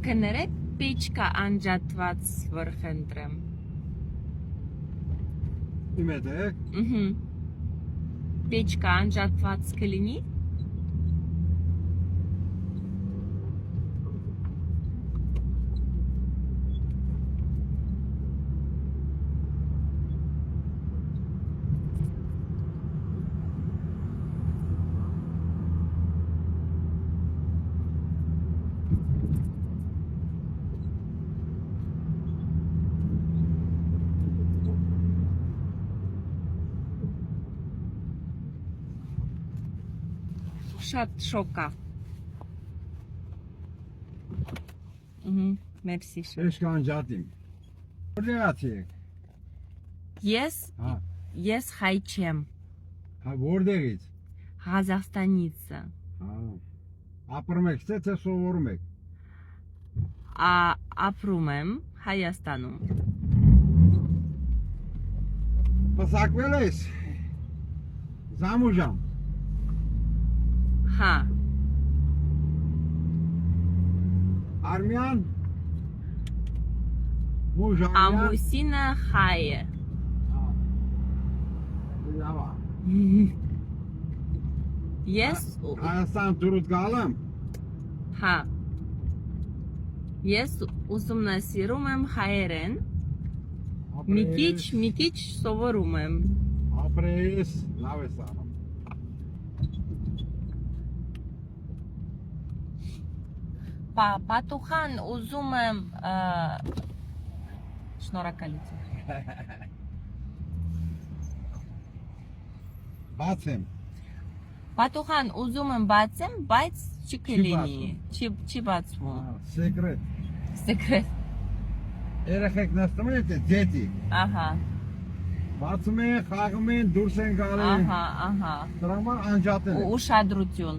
Կներեք պեչկա անջատված վրխենտրեմ։ Իմեդեք։ Պեչկա անջատված կլինի։ Շատ շոկա։ Մերսի շատ։ Էշկան ջատիմ։ Որտեղացի եք։ Ես հայ չեմ։ Հա որտեղից։ Ղազախստանից։ Ապրում եք, թե սովորում եք։ Ապրում եմ Հայաստանում։ Պսակվել ես։ Զամուժամ։ Հա։ Արմյան։ Մուժան։ Ամուսինը հայ է։ Լավա։ Ես Հայաստան դուրս գալեմ։ հա։ Ես ուսումնասիրում եմ հայերեն։ Մի քիչ սովորում եմ։ Ապրես, լավ ես անում։ Պատուխան ուզում եմ շնորհակալություն։ Բացեմ։ Պատուխան ուզում եմ բացեմ, բայց չկլինի, չի բացվում։ Սեկրետ։ Սեկրետ։ Երեխեք նստում են դետի։ Ահա։ Բացում են, խաղում են, դուրս են գալի։ Ահա։ Դրա համար անջատել են։ Ուշադրություն։